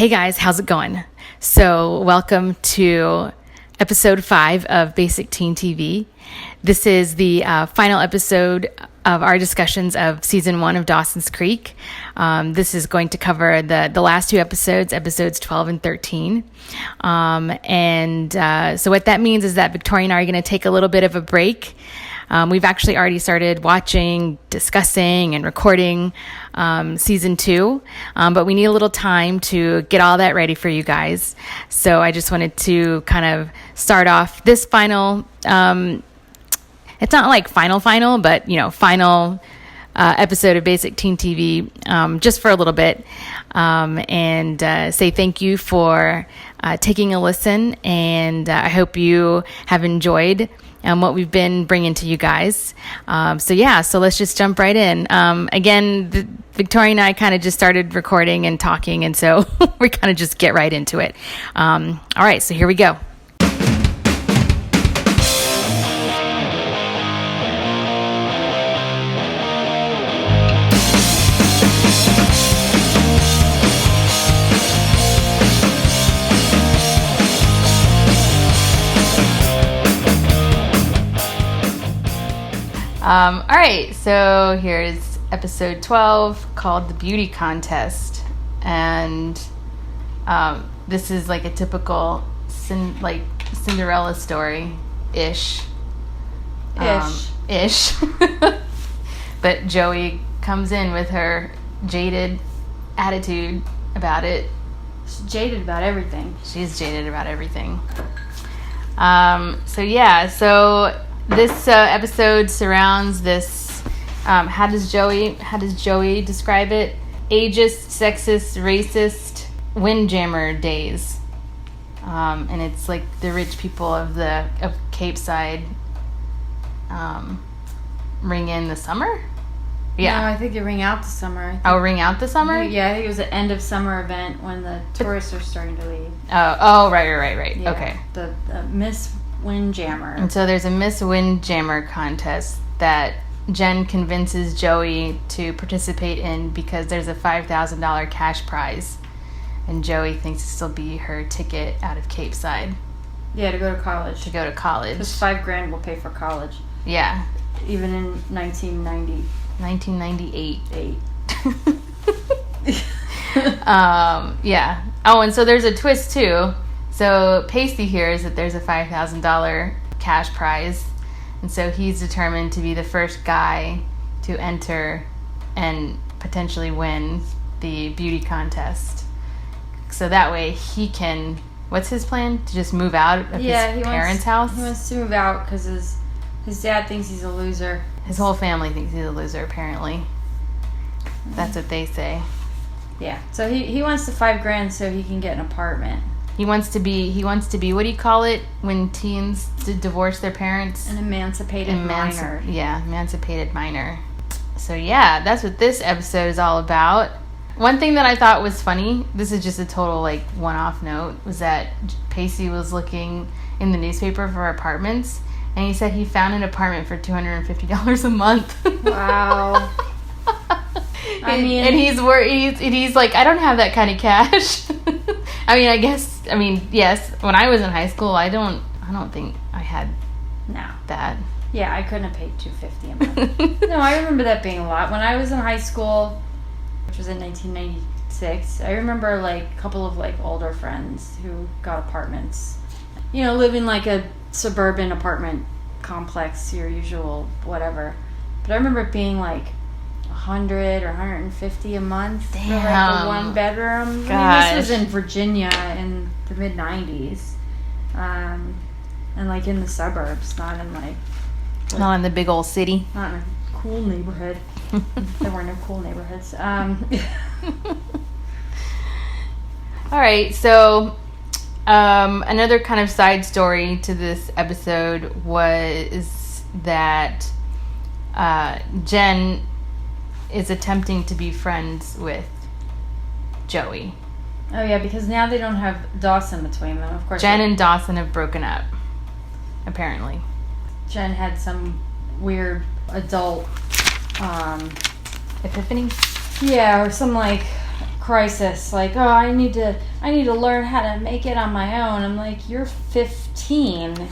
Hey guys, how's it going? So welcome to episode 5 of Basic Teen TV. This is the final episode of our discussions of season 1 of Dawson's Creek. This is going to cover the last 2 episodes, episodes 12 and 13. So what that means is that Victoria and I are going to take a little bit of a break. We've actually already started watching, discussing, and recording season 2, but we need a little time to get all that ready for you guys. So I just wanted to kind of start off this final, it's not like final, but, final episode of Basic Teen TV just for a little bit and say thank you for taking a listen, and I hope you have enjoyed what we've been bringing to you guys. So let's just jump right in. Again, Victoria and I kind of just started recording and talking, and so we kind of just get right into it. All right, so here we go. All right, so here's episode 12 called The Beauty Contest, and this is like a typical Cinderella story-ish. Ish. But Joey comes in with her jaded attitude about it. She's jaded about everything. She's jaded about everything. So this episode surrounds this. How does Joey describe it? Ageist, sexist, racist, windjammer days. And it's like the rich people of Capeside ring in the summer. Yeah, no, I think you ring out the summer. Ring out the summer. Yeah, I think it was an end of summer event when the tourists are starting to leave. Right. Yeah, okay. The Miss Windjammer. And so there's a Miss Windjammer contest that Jen convinces Joey to participate in because there's a $5,000 cash prize, and Joey thinks this will be her ticket out of Capeside. Yeah, to go to college. Because $5,000 will pay for college. Yeah. Even in 1990. 1998. Yeah. Oh, and so there's a twist too. So Pacey hears that there's a $5,000 cash prize, and so he's determined to be the first guy to enter and potentially win the beauty contest. So that way he can, what's his plan? To just move out of his parents' house? He wants to move out because his dad thinks he's a loser. His whole family thinks he's a loser, apparently. That's what they say. Yeah, so he wants the $5,000 so he can get an apartment. He wants to be, what do you call it when teens divorce their parents? An emancipated minor. Yeah, emancipated minor. So yeah, that's what this episode is all about. One thing that I thought was funny, this is just a total one-off note, was that Pacey was looking in the newspaper for apartments, and he said he found an apartment for $250 a month. Wow. And he's like, I don't have that kind of cash. Yes, when I was in high school, I don't think I had that. Yeah, I couldn't have paid $250 a month. No, I remember that being a lot. When I was in high school, which was in 1996, I remember a couple of older friends who got apartments. Live in a suburban apartment complex, your usual whatever. But I remember it being $100 or $150 a month. Damn. For a 1-bedroom. Gosh. I mean, this was in Virginia in the mid-90s. And in the suburbs, not in the big old city. Not in a cool neighborhood. There were no cool neighborhoods. All right, so another kind of side story to this episode was that Jen is attempting to be friends with Joey. Oh yeah, because now they don't have Dawson between them. Of course, Jen and Dawson have broken up, apparently. Jen had some weird adult epiphany. Yeah, or some crisis. Like, oh, I need to learn how to make it on my own. I'm like, you're 15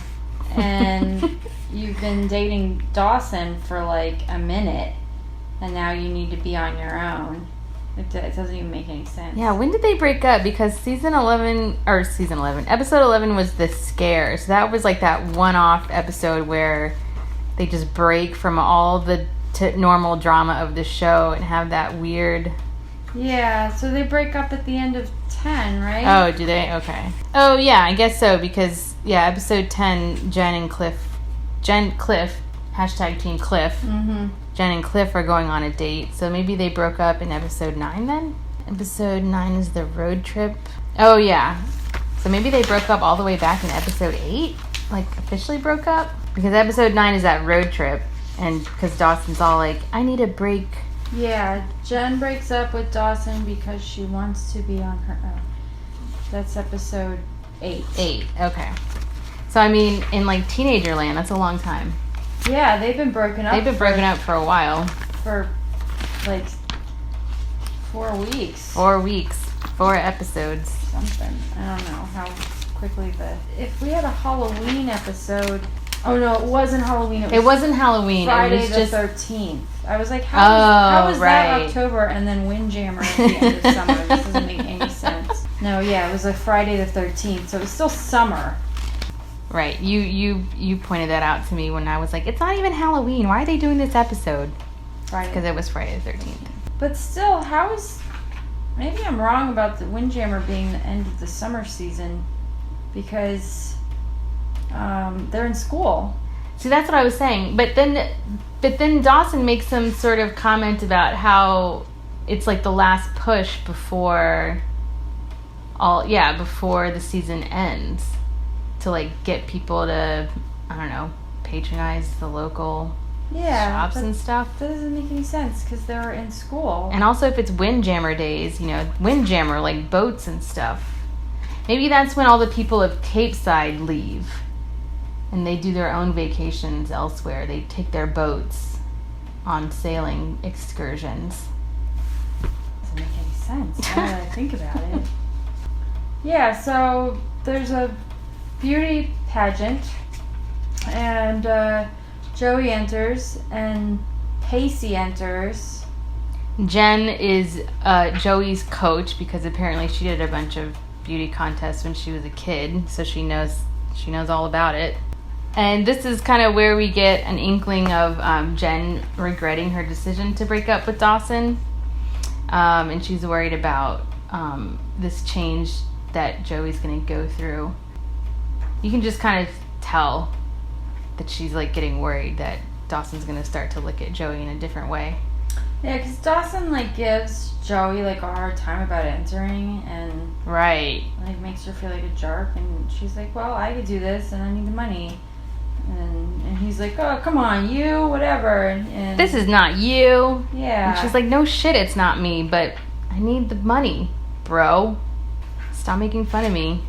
and you've been dating Dawson for like a minute, and now you need to be on your own. It doesn't even make any sense. Yeah, when did they break up? Because episode 11 was the scare. So that was like that one-off episode where they just break from all the normal drama of the show and have that weird... Yeah, so they break up at the end of 10, right? Oh, do they? Okay. Oh, yeah, I guess so, because, yeah, episode 10, Cliff, hashtag Team Cliff. Mm-hmm. Jen and Cliff are going on a date, so maybe they broke up in episode 9 then? Episode 9 is the road trip. Oh, yeah. So maybe they broke up all the way back in episode 8? Like, officially broke up? Because episode 9 is that road trip, and because Dawson's all like, I need a break. Yeah, Jen breaks up with Dawson because she wants to be on her own. That's episode 8. 8, okay. So, I mean, in, like, teenager land, that's a long time. Yeah, they've been broken up. They've been broken up for a while. For, like, 4 weeks. 4 weeks. 4 episodes. Something. I don't know how quickly If we had a Halloween episode... Oh, no, it wasn't Halloween. It wasn't Halloween. Friday it was the just... 13th. I was like, how was that October and then Windjammer at the end of summer? This doesn't make any sense. No, yeah, it was like Friday the 13th, so it was still summer. Right. You pointed that out to me when I was like, it's not even Halloween. Why are they doing this episode? Friday. Because it was Friday the 13th. But still, how is... Maybe I'm wrong about the Windjammer being the end of the summer season because they're in school. See, that's what I was saying. But then Dawson makes some sort of comment about how it's like the last push before the season ends to like get people to, I don't know, patronize the local shops and stuff. That doesn't make any sense because they're in school. And also if it's Windjammer days, Windjammer, like boats and stuff. Maybe that's when all the people of Capeside leave. And they do their own vacations elsewhere. They take their boats on sailing excursions. Doesn't make any sense now that I think about it. Yeah, so there's a beauty pageant. And Joey enters and Pacey enters. Jen is Joey's coach because apparently she did a bunch of beauty contests when she was a kid. So she knows all about it. And this is kind of where we get an inkling of Jen regretting her decision to break up with Dawson. And she's worried about this change that Joey's going to go through. You can just kind of tell that she's like getting worried that Dawson's going to start to look at Joey in a different way. Yeah, because Dawson like gives Joey like a hard time about entering and right, like makes her feel like a jerk. And she's like, well, I could do this and I need the money. And he's like, oh, come on, you, whatever. And this is not you. Yeah. And she's like, no shit, it's not me, but I need the money, bro. Stop making fun of me.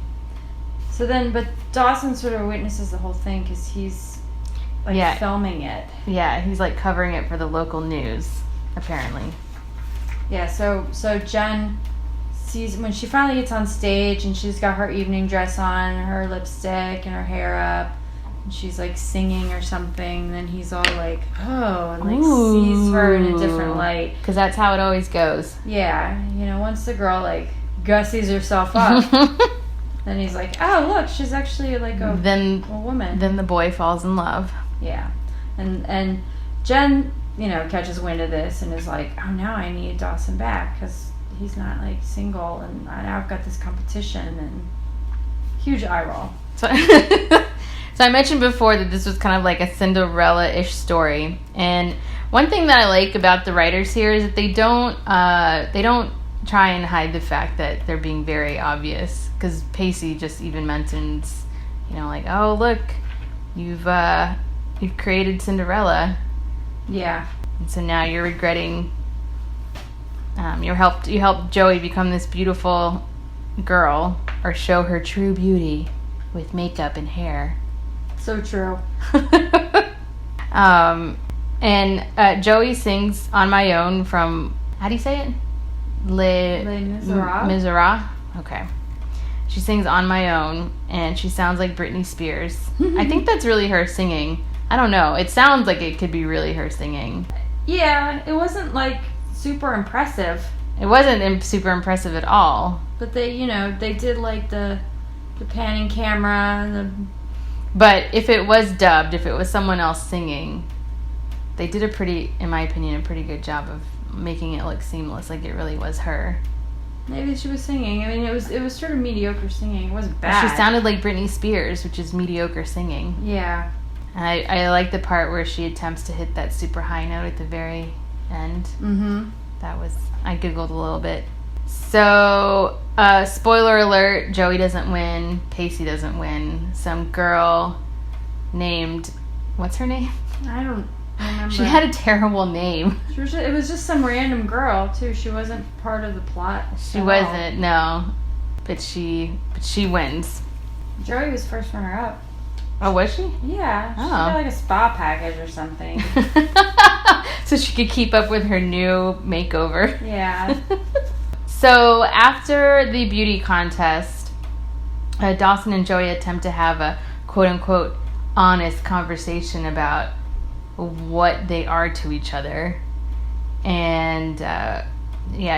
So then, but Dawson sort of witnesses the whole thing because he's like filming it. Yeah, he's like covering it for the local news, apparently. Yeah, so Jen sees when she finally gets on stage and she's got her evening dress on, her lipstick and her hair up. She's like singing or something, then he's all like, oh, and like sees her in a different light. Because that's how it always goes. Yeah, once the girl like gussies herself up, then he's like, oh, look, she's actually like a woman. Then the boy falls in love. Yeah, and Jen, catches wind of this and is like, oh, now I need Dawson back because he's not like single, and now I've got this competition, and huge eye roll. So I mentioned before that this was kind of like a Cinderella-ish story, and one thing that I like about the writers here is that they don't try and hide the fact that they're being very obvious. Because Pacey just even mentions, like, oh look, you've created Cinderella. Yeah. And so now you're regretting. You helped Joey become this beautiful girl, or show her true beauty with makeup and hair. So true. And Joey sings On My Own from, how do you say it? Les Miserables. Miserables. Okay. She sings On My Own, and she sounds like Britney Spears. I think that's really her singing. I don't know. It sounds like it could be really her singing. Yeah, it wasn't like super impressive. It wasn't super impressive at all. But they did like the panning camera and the... But if it was dubbed, if it was someone else singing, they did in my opinion, a pretty good job of making it look seamless, like it really was her. Maybe she was singing. I mean, it was sort of mediocre singing. It wasn't bad. She sounded like Britney Spears, which is mediocre singing. Yeah. And I like the part where she attempts to hit that super high note at the very end. Mm-hmm. I giggled a little bit. So, spoiler alert, Joey doesn't win. Pacey doesn't win. Some girl named... What's her name? I don't remember. She had a terrible name. It was just some random girl, too. She wasn't part of the plot. She wasn't, no. But she wins. Joey was first runner-up. Oh, was she? Yeah. She Oh. got like a spa package or something. So she could keep up with her new makeover. Yeah. So after the beauty contest, Dawson and Joey attempt to have a quote-unquote honest conversation about what they are to each other. And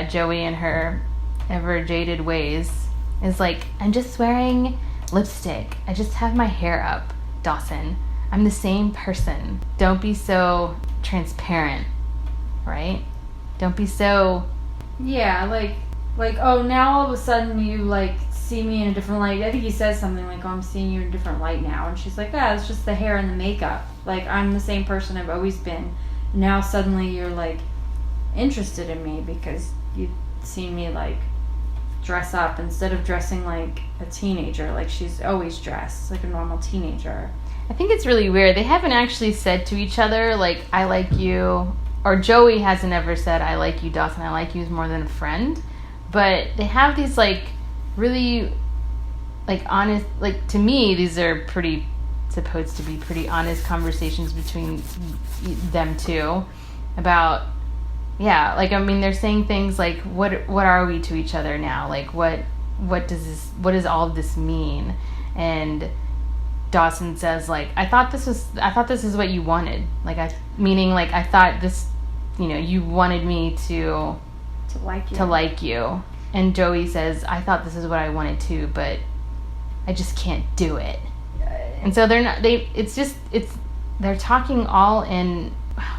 Joey in her ever jaded ways is like, I'm just wearing lipstick. I just have my hair up, Dawson. I'm the same person. Don't be so transparent, right? Don't be so... Yeah, like, oh, now all of a sudden you, like, see me in a different light. I think he says something like, oh, I'm seeing you in a different light now. And she's like, it's just the hair and the makeup. Like, I'm the same person I've always been. Now suddenly you're, like, interested in me because you've seen me, like, dress up instead of dressing like a teenager, like she's always dressed, like a normal teenager. I think it's really weird. They haven't actually said to each other, like, I like you, or Joey hasn't ever said, I like you, Dawson, I like you is more than a friend. But they have these, like, really, like, honest, like, to me, these are supposed to be pretty honest conversations between them two about, yeah, like, I mean, they're saying things like, what are we to each other now? Like, what does all of this mean? And Dawson says, like, I thought this is what you wanted. Like, I thought this, you wanted me to like you. And Joey says, I thought this is what I wanted too, but I just can't do it. And so they're talking all in,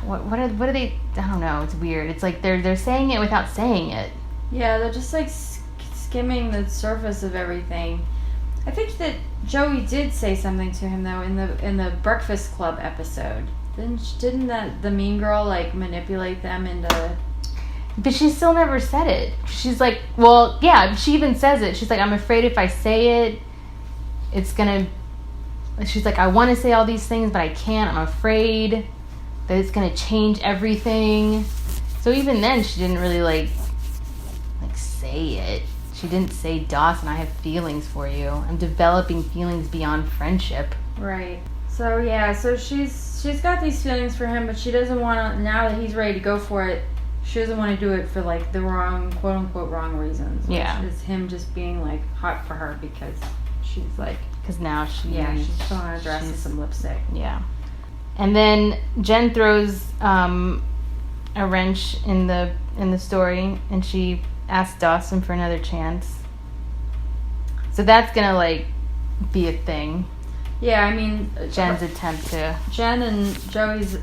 what are they, I don't know, it's weird. It's like they're saying it without saying it. Yeah, they're just like skimming the surface of everything. I think that Joey did say something to him though in the Breakfast Club episode. Didn't the mean girl like manipulate them into? But she still never said it. She's like, well, yeah, she even says it. She's like, I'm afraid if I say it, it's gonna. She's like, I want to say all these things, but I can't. I'm afraid that it's gonna change everything. So even then, she didn't really like say it. She didn't say, Dawson, I have feelings for you. I'm developing feelings beyond friendship. Right. So yeah, so she's got these feelings for him, but she doesn't want to. Now that he's ready to go for it, she doesn't want to do it for like the wrong, quote unquote, wrong reasons. Yeah. It's him just being like hot for her because she's like. Because now she's putting on a dress and some lipstick. Yeah. And then Jen throws a wrench in the story, and she asks Dawson for another chance. So that's gonna like be a thing. Yeah, I mean, Jen's attempt to... Jen and Joey's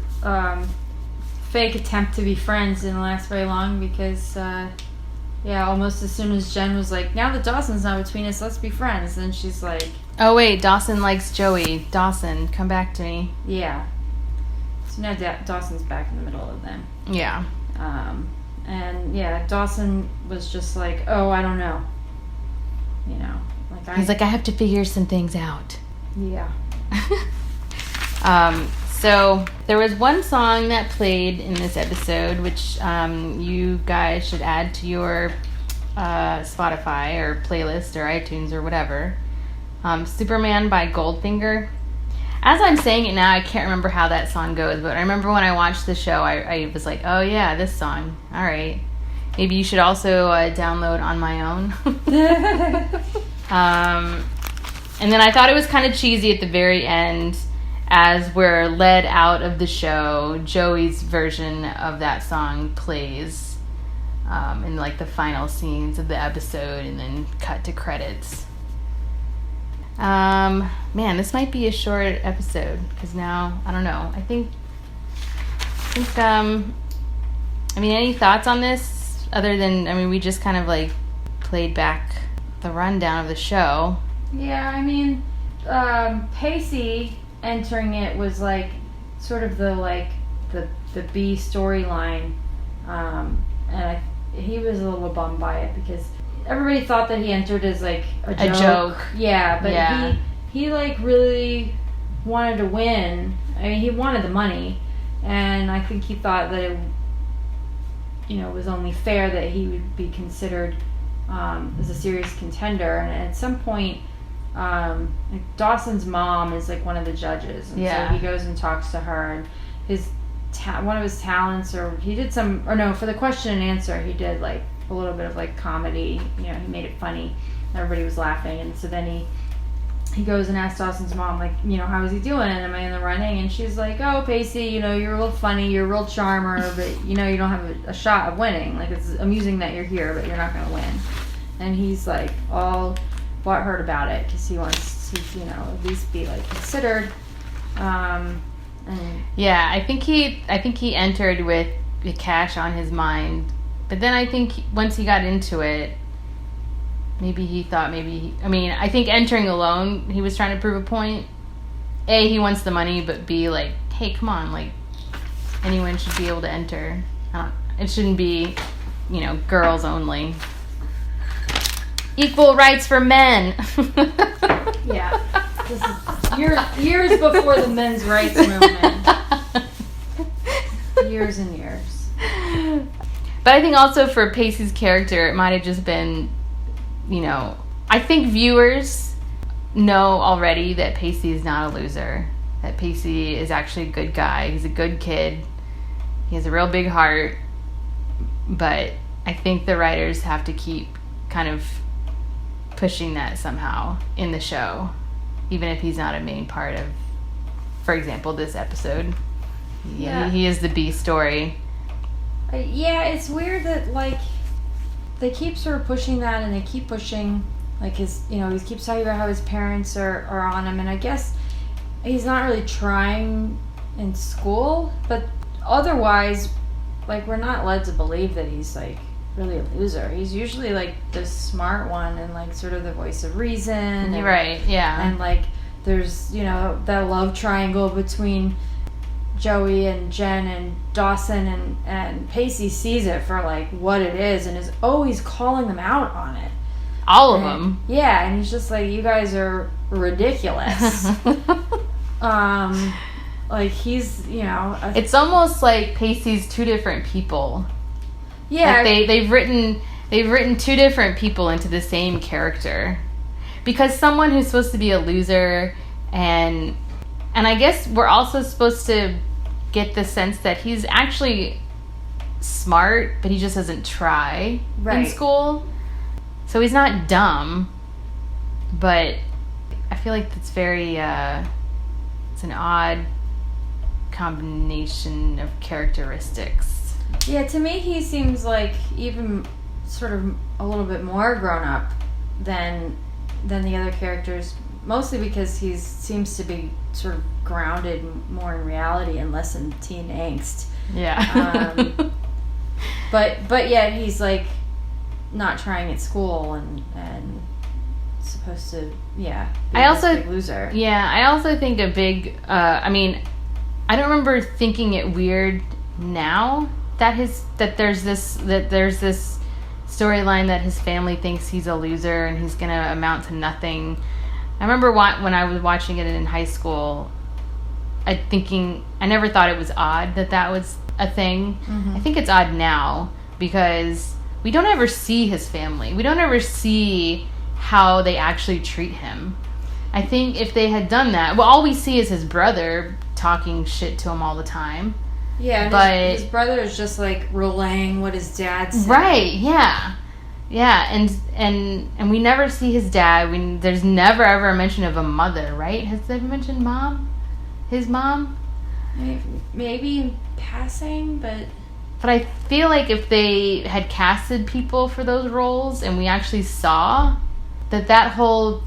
fake attempt to be friends didn't last very long because, almost as soon as Jen was like, now that Dawson's not between us, let's be friends. Then she's like... Oh, wait, Dawson likes Joey. Dawson, come back to me. Yeah. So now Dawson's back in the middle of them. Yeah. And, yeah, Dawson was just like, oh, I don't know. He's like, I have to figure some things out. Yeah. So there was one song that played in this episode, which you guys should add to your Spotify or playlist or iTunes or whatever. Superman by Goldfinger. As I'm saying it now, I can't remember how that song goes, but I remember when I watched the show, I was like, oh yeah, this song. All right. maybe you should also download On My Own. And then I thought it was kind of cheesy at the very end, as we're led out of the show. Joey's version of that song plays in like the final scenes of the episode, and then cut to credits. Man, this might be a short episode because now I don't know. I think. I mean, any thoughts on this other than, I mean, we just kind of like played back the rundown of the show. Yeah, I mean, Pacey entering it was like sort of the B storyline, and he was a little bummed by it because everybody thought that he entered as like a joke. Yeah, but he like really wanted to win. I mean, he wanted the money, and I think he thought that it, was only fair that he would be considered as a serious contender. And at some point, like Dawson's mom is like one of the judges, and so he goes and talks to her, and his one of his talents, or he did some, or no, for the question and answer, he did like a little bit of like comedy. He made it funny. Everybody was laughing, and so then he goes and asks Dawson's mom, like, how is he doing? Am I in the running? And she's like, oh, Pacey, you're real funny, you're a real charmer, but you don't have a shot of winning. Like, it's amusing that you're here, but you're not going to win. And he's like all butthurt about it because he wants to, at least be like considered. Yeah, I think he entered with the cash on his mind, but then I think once he got into it, maybe he thought I think entering alone, he was trying to prove a point. A, he wants the money, but B, like, hey, come on, like, anyone should be able to enter. It shouldn't be, girls only. Equal rights for men. Yeah. This is years before the men's rights movement. Years and years. But I think also for Pacey's character, it might have just been, I think viewers know already that Pacey is not a loser. That Pacey is actually a good guy. He's a good kid. He has a real big heart. But I think the writers have to keep kind of pushing that somehow in the show, even if he's not a main part of, for example, this episode. He is the B story. Yeah, it's weird that, like, they keep sort of pushing that, and they keep pushing, like, his, he keeps talking about how his parents are on him, and I guess he's not really trying in school, but otherwise, like, we're not led to believe that he's, like, really a loser. He's usually, like, the smart one and, like, sort of the voice of reason. You're right, yeah. And, like, there's, that love triangle between Joey and Jen and Dawson, and Pacey sees it for like what it is and is always calling them out on it. All of them. Yeah, and he's just like, you guys are ridiculous. Like he's, it's almost like Pacey's two different people. Yeah, like they've written two different people into the same character, because someone who's supposed to be a loser, and I guess we're also supposed to get the sense that he's actually smart, but he just doesn't try in school. So he's not dumb, but I feel like it's very, it's an odd combination of characteristics. Yeah, to me he seems like even sort of a little bit more grown up than the other characters, mostly because he seems to be sort of grounded more in reality and less in teen angst. Yeah. But yet he's like not trying at school and supposed to be a big loser. Yeah, I also think a big I don't remember thinking it weird now that there's this storyline that his family thinks he's a loser and he's gonna amount to nothing. I remember when I was watching it in high school, I never thought it was odd that was a thing. Mm-hmm. I think it's odd now because we don't ever see his family. We don't ever see how they actually treat him. I think if they had done that, all we see is his brother talking shit to him all the time. Yeah, but his brother is just like relaying what his dad said. Right, yeah. Yeah, and we never see his dad. There's never ever a mention of a mother, right? Has they mentioned mom? His mom? Maybe in passing, but I feel like if they had casted people for those roles and we actually saw that whole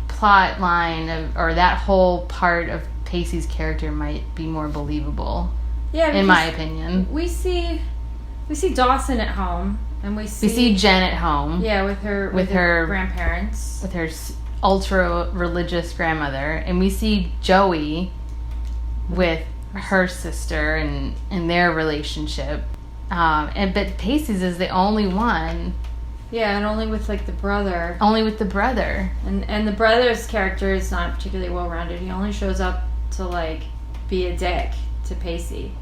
plot line or that whole part of Pacey's character might be more believable. Yeah, in my opinion. We see Dawson at home. And we see Jen at home. Yeah, with her grandparents. With her ultra religious grandmother. And we see Joey with her sister and their relationship. But Pacey's is the only one. Yeah, and only with like the brother. Only with the brother. And the brother's character is not particularly well rounded. He only shows up to like be a dick to Pacey.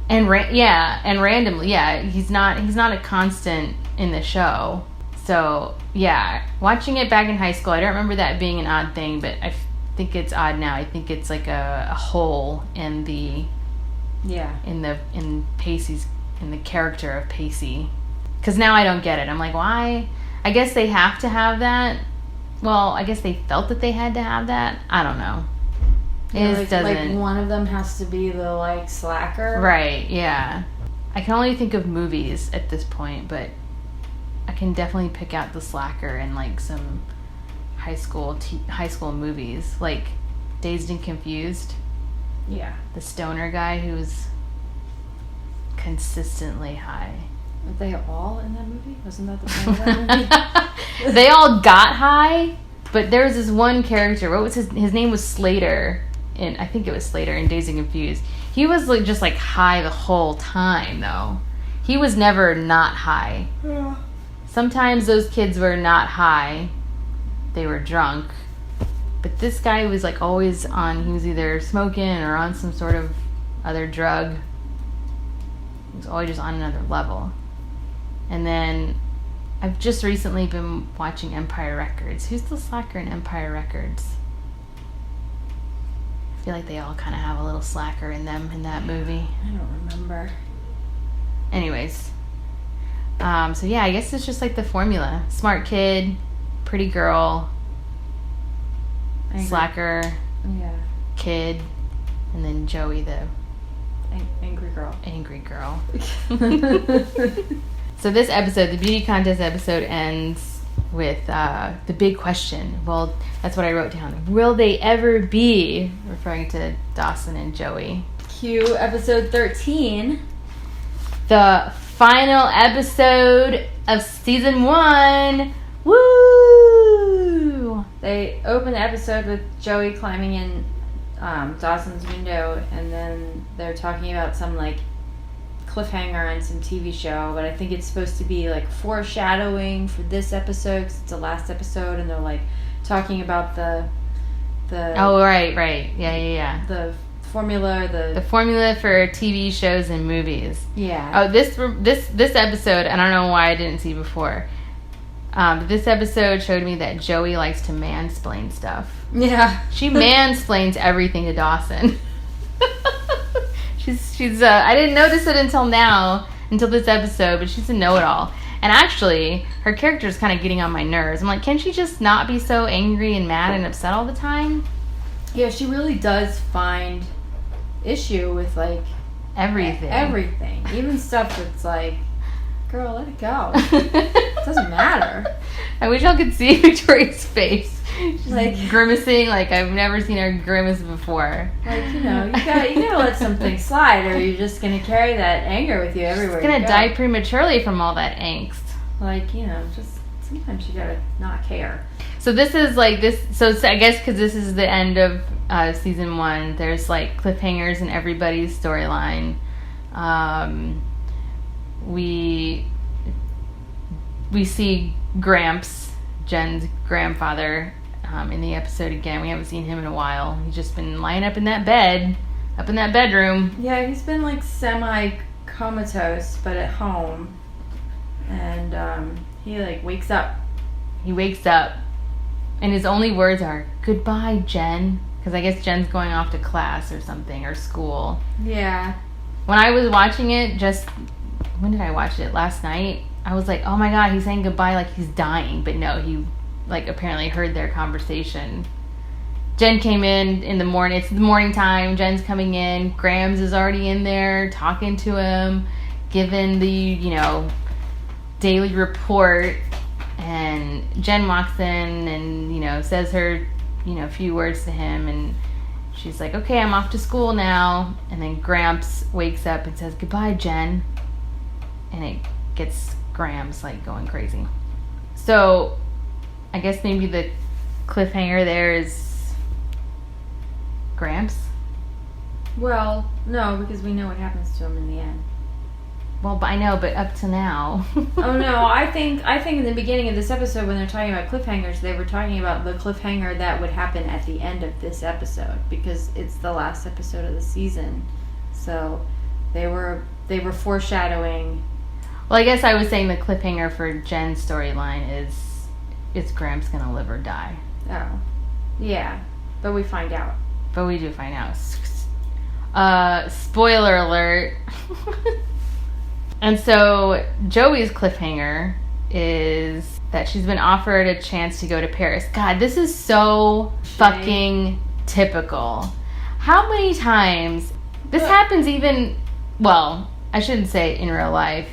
And randomly, he's not a constant in the show. So yeah, watching it back in high school, I don't remember that being an odd thing, but I think it's odd now. I think it's like a hole in the in Pacey's in the character of Pacey. Because now I don't get it. I'm like, why? I guess they have to have that. Well, I guess they felt that they had to have that. I don't know. Like one of them has to be the like slacker. Right, yeah. I can only think of movies at this point, but I can definitely pick out the slacker in like some high school movies, like Dazed and Confused. Yeah. The stoner guy who's consistently high. Were they all in that movie? Wasn't that the point of that movie? They all got high, but there was this one character. What was his name was Slater. I think it was Slater in Dazed and Confused. He was like just like high the whole time, though. He was never not high. Yeah. Sometimes those kids were not high. They were drunk. But this guy was like always on, he was either smoking or on some sort of other drug. He was always just on another level. And then I've just recently been watching Empire Records. Who's the slacker in Empire Records? I feel like they all kind of have a little slacker in them in that movie. I don't remember. Anyways. So yeah, I guess it's just like the formula. Smart kid, pretty girl, slacker, kid, and then Joey the angry girl. Angry girl. So this episode, the beauty contest episode, ends with the big question. Well, that's what I wrote down. Will they ever be? Referring to Dawson and Joey. Cue episode 13. The final episode of season 1. Woo! They open the episode with Joey climbing in Dawson's window, and then they're talking about some like cliffhanger on some TV show, but I think it's supposed to be like foreshadowing for this episode because it's the last episode, and they're like talking about the oh right yeah the formula the formula for TV shows and movies. Yeah. Oh, this episode, I don't know why I didn't see before. This episode showed me that Joey likes to mansplain stuff. Yeah. She mansplains everything to Dawson. She's I didn't notice it until this episode, but she's a know-it-all. And actually, her character is kind of getting on my nerves. I'm like, can she just not be so angry and mad and upset all the time? Yeah, she really does find issue with like everything, even stuff that's like, girl, let it go. It doesn't matter. I wish y'all could see Victoria's face. She's like grimacing like I've never seen her grimace before. Like, you gotta let something slide, or you're just gonna carry that anger with you everywhere. She's gonna die prematurely from all that angst. Like, just sometimes you gotta not care. So this is like this. So I guess because this is the end of season 1, there's like cliffhangers in everybody's storyline. We see Gramps, Jen's grandfather, in the episode again. We haven't seen him in a while. He's just been lying up in that bedroom. Yeah, he's been like semi-comatose, but at home. And he like wakes up. He wakes up, and his only words are, "Goodbye, Jen." Because I guess Jen's going off to class or something, or school. Yeah. when I was watching it, when did I watch it? Last night. I was like, oh my God, he's saying goodbye like he's dying. But no, he like apparently heard their conversation. Jen came in the morning. It's the morning time. Jen's coming in. Grams is already in there talking to him, giving the, daily report. And Jen walks in and, says her, few words to him. And she's like, okay, I'm off to school now. And then Gramps wakes up and says, goodbye, Jen. And it gets Grams like going crazy. So I guess maybe the cliffhanger there is Gramps. Well, no, because we know what happens to him in the end. Well, but I know, but up to now. Oh no, I think in the beginning of this episode when they're talking about cliffhangers, they were talking about the cliffhanger that would happen at the end of this episode because it's the last episode of the season. So they were foreshadowing. Well, I guess I was saying the cliffhanger for Jen's storyline is Gramps gonna live or die. Oh, yeah, but we find out. But we do find out. Spoiler alert. And so Joey's cliffhanger is that she's been offered a chance to go to Paris. God, this is so fucking typical. How many times this happens even, well, I shouldn't say in real life.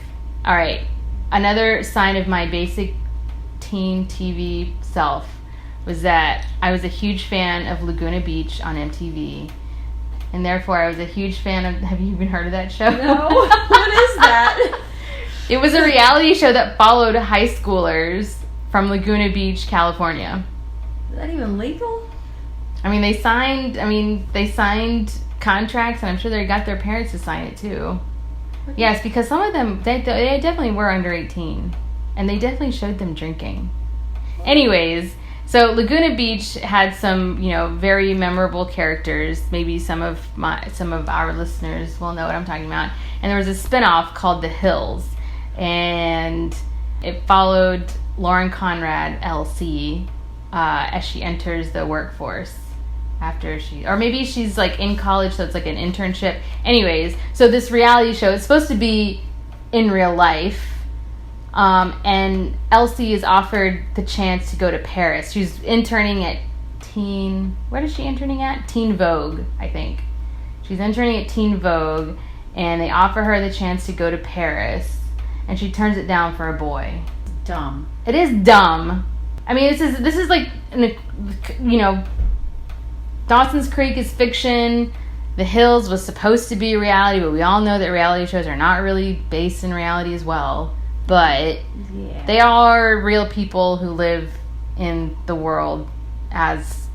All right, another sign of my basic teen TV self was that I was a huge fan of Laguna Beach on MTV. And therefore, I was a huge fan of... Have you even heard of that show? No. What is that? It was a reality show that followed high schoolers from Laguna Beach, California. Is that even legal? I mean, they signed contracts, and I'm sure they got their parents to sign it, too. Yes, because some of them, they definitely were under 18. And they definitely showed them drinking. Anyways... So Laguna Beach had some, very memorable characters. Maybe some of our listeners will know what I'm talking about. And there was a spinoff called The Hills, and it followed Lauren Conrad, LC, as she enters the workforce after or maybe she's like in college, so it's like an internship. Anyways, so this reality show is supposed to be in real life. And Elsie is offered the chance to go to Paris. She's interning at what is she interning at? Teen Vogue, I think. She's interning at Teen Vogue, and they offer her the chance to go to Paris, and she turns it down for a boy. Dumb. It is dumb. I mean, this is like, Dawson's Creek is fiction. The Hills was supposed to be reality, but we all know that reality shows are not really based in reality as well. But they are real people who live in the world as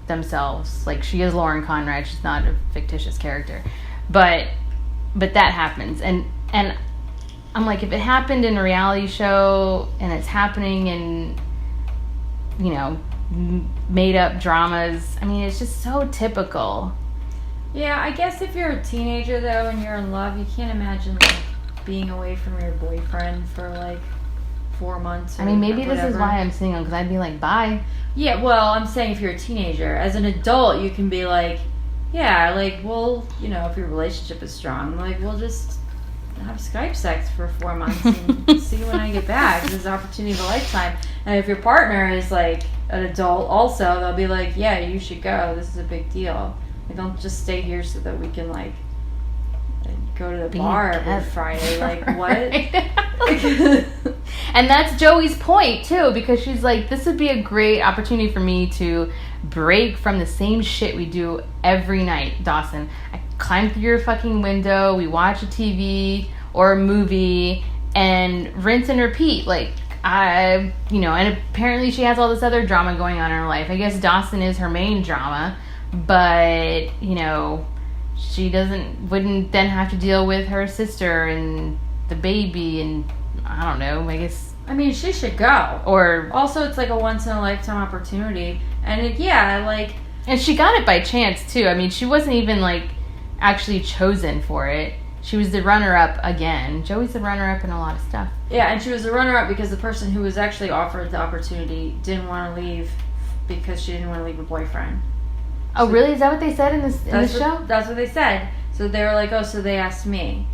themselves. Like, she is Lauren Conrad. She's not a fictitious character. But that happens. And I'm like, if it happened in a reality show and it's happening in, made up dramas, I mean, it's just so typical. Yeah, I guess if you're a teenager, though, and you're in love, you can't imagine, being away from your boyfriend for 4 months. I mean, maybe this is why I'm single, because I'd be like, bye. Yeah, well, I'm saying if you're a teenager. As an adult, you can be like, yeah, well, if your relationship is strong, we'll just have Skype sex for 4 months and see when I get back. This is an opportunity of a lifetime. And if your partner is an adult also, they'll be like, yeah, you should go. This is a big deal. Don't just stay here so that we can go to the bar every Friday. What? And that's Joey's point too, because she's like, this would be a great opportunity for me to break from the same shit we do every night, Dawson. I climb through your fucking window, we watch a TV or a movie, and rinse and repeat. And apparently she has all this other drama going on in her life. I guess Dawson is her main drama, but she wouldn't then have to deal with her sister and the baby, and I don't know, I guess. I mean, she should go. Or also, it's a once in a lifetime opportunity, and and she got it by chance too. I mean, she wasn't even actually chosen for it. She was the runner-up again. Joey's the runner-up in a lot of stuff. Yeah, and she was the runner-up because the person who was actually offered the opportunity didn't want to leave because she didn't want to leave her boyfriend. Oh, really? Is that what they said in the show? That's what they said. So they were like, oh, so they asked me.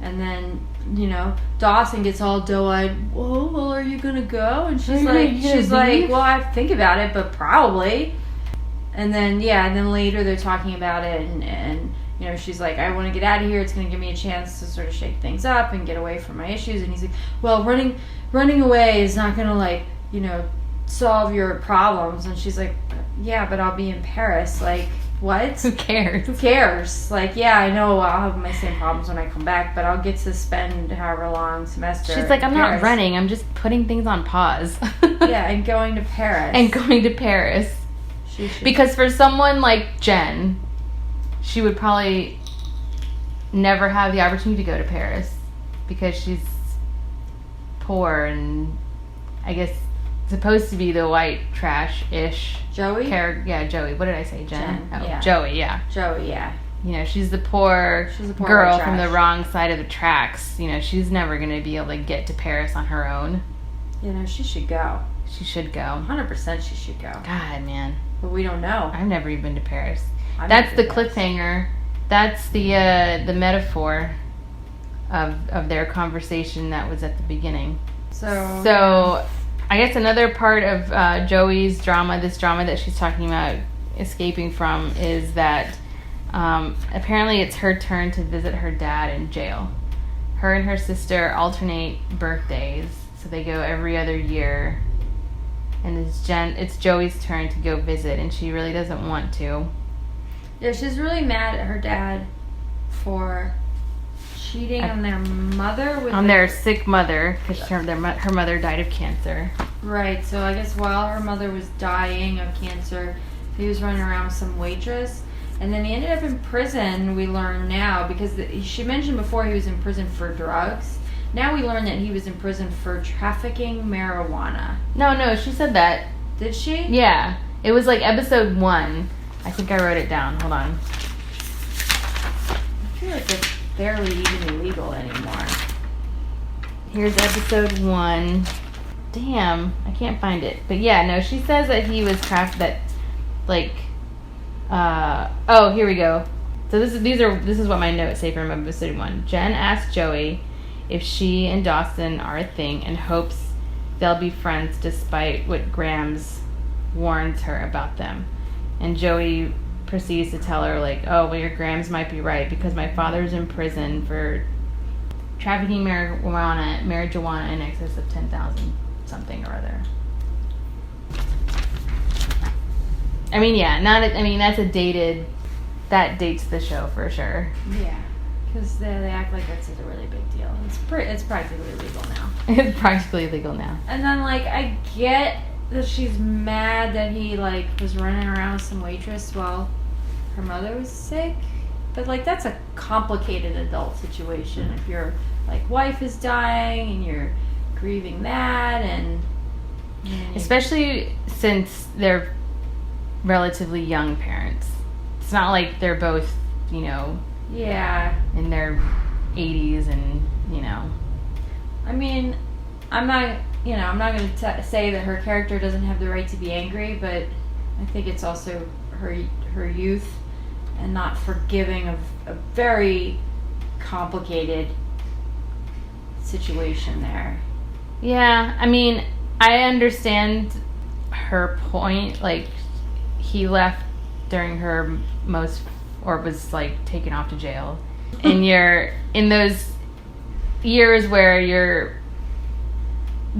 And then, you know, Dawson gets all doe-eyed. Well, are you gonna go? And she's like, well, I think about it, but probably. And then, and then later they're talking about it, and you know, she's like, I want to get out of here. It's gonna give me a chance to sort of shake things up and get away from my issues. And he's like, well, running away is not gonna, like, you know, solve your problems. And she's like, yeah, but I'll be in Paris. Like, what? Who cares? Who cares? Like, yeah, I know I'll have my same problems when I come back, but I'll get to spend however long semester. She's like, I'm Paris. not running. I'm just putting things on pause. Yeah, and going to Paris. Because for someone like Jen, she would probably never have the opportunity to go to Paris because she's poor and I guess supposed to be the white trash-ish Joey? Joey. What did I say? Jen? Oh, yeah. Joey, yeah. Joey, yeah. You know, she's the poor girl from the wrong side of the tracks. You know, she's never going to be able to get to Paris on her own. You know, she should go. She should go. 100% she should go. God, man. But we don't know. I've never even been to Paris. That's the cliffhanger. That's the metaphor of their conversation that was at the beginning. So I guess another part of Joey's drama, this drama that she's talking about escaping from, is that apparently it's her turn to visit her dad in jail. Her and her sister alternate birthdays, so they go every other year. And it's Joey's turn to go visit, and she really doesn't want to. Yeah, she's really mad at her dad for cheating on their mother. Their sick mother, because her mother died of cancer. Right, so I guess while her mother was dying of cancer, he was running around with some waitress. And then he ended up in prison, we learn now, because she mentioned before he was in prison for drugs. Now we learn that he was in prison for trafficking marijuana. No, she said that. Did she? Yeah. It was like episode 1. I think I wrote it down. Hold on. I feel like it's barely even illegal anymore. Here's episode 1. Damn, I can't find it. But yeah, no, she says that he was here we go. So this is what my notes say from episode 1. Jen asked Joey if she and Dawson are a thing and hopes they'll be friends despite what Grams warns her about them. And Joey proceeds to tell her, like, oh, well, your Grams might be right because my father's in prison for trafficking marijuana in excess of 10,000 something or other. I mean, yeah, that dates the show for sure. Yeah. Because they act like that's a really big deal. It's practically illegal now. It's practically illegal now. And then, like, I get that she's mad that he, like, was running around with some waitress while her mother was sick. But, like, that's a complicated adult situation. If your, like, wife is dying and you're grieving that and... Especially since they're relatively young parents. It's not like they're both, you know... Yeah. In their 80s and, you know. I mean, I'm not going to say that her character doesn't have the right to be angry, but I think it's also her youth and not forgiving of a very complicated situation there. Yeah, I mean, I understand her point. Like, he left during her was like taken off to jail. And you're in those years where you're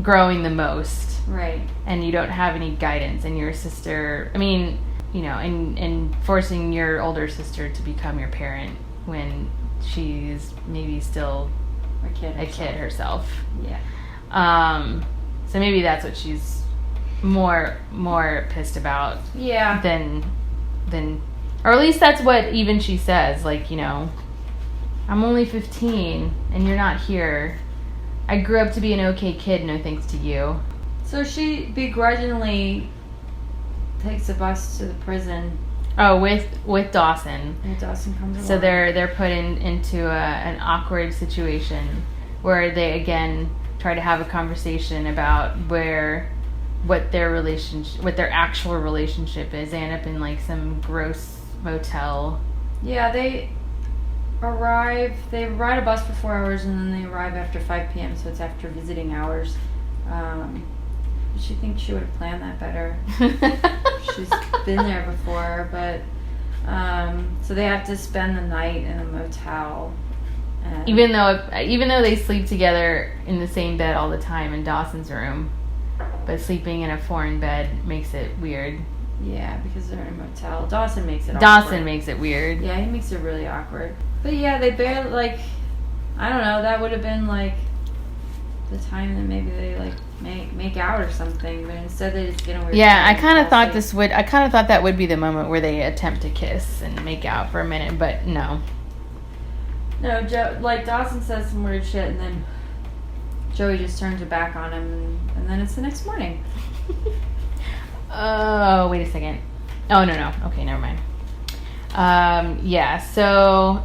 growing the most. Right. And you don't have any guidance. And your sister, I mean, you know, and forcing your older sister to become your parent when she's maybe still a kid herself. Yeah. So maybe that's what she's more pissed about. Yeah. Than or at least that's what even she says, like, you know, I'm only 15 and you're not here. I grew up to be an okay kid, no thanks to you. So she begrudgingly takes a bus to the prison. Oh, with Dawson. And Dawson comes along. So they're put into an awkward situation where they again try to have a conversation about what their actual relationship is. They end up in like some gross motel. Yeah, arrive. They ride a bus for 4 hours, and then they arrive after 5 p.m. So it's after visiting hours. She thinks she would have planned that better. She's been there before, but so they have to spend the night in a motel. Even though they sleep together in the same bed all the time in Dawson's room, but sleeping in a foreign bed makes it weird. Yeah, because they're in a motel. Dawson makes it weird. Yeah, he makes it really awkward. But yeah, they barely, like, I don't know, that would have been, like, the time that maybe they, like, make out or something, but instead they just get in a weird Yeah, I kind of thought that would be the moment where they attempt to kiss and make out for a minute, but no. No, Dawson says some weird shit, and then Joey just turns her back on him, and then it's the next morning. Oh, wait a second. Oh, no. Okay, never mind. Yeah, so...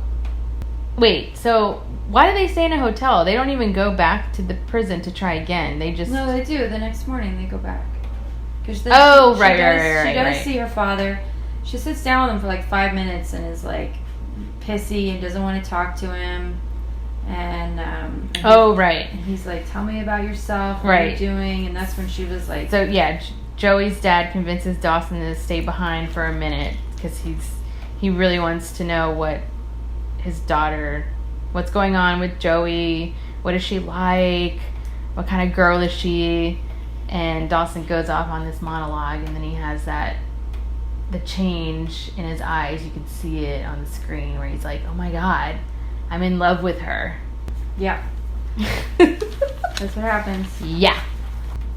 Wait, so why do they stay in a hotel? They don't even go back to the prison to try again. They just... No, they do. The next morning they go back. Right. She does see her father. She sits down with him for like 5 minutes and is like pissy and doesn't want to talk to him. And right. And he's like, tell me about yourself. What are you doing? And that's when she was like... So, yeah, Joey's dad convinces Dawson to stay behind for a minute because he really wants to know what's going on with Joey, what is she like, what kind of girl is she, and Dawson goes off on this monologue, and then he has the change in his eyes, you can see it on the screen, where he's like, oh my god, I'm in love with her. Yeah. That's what happens. Yeah.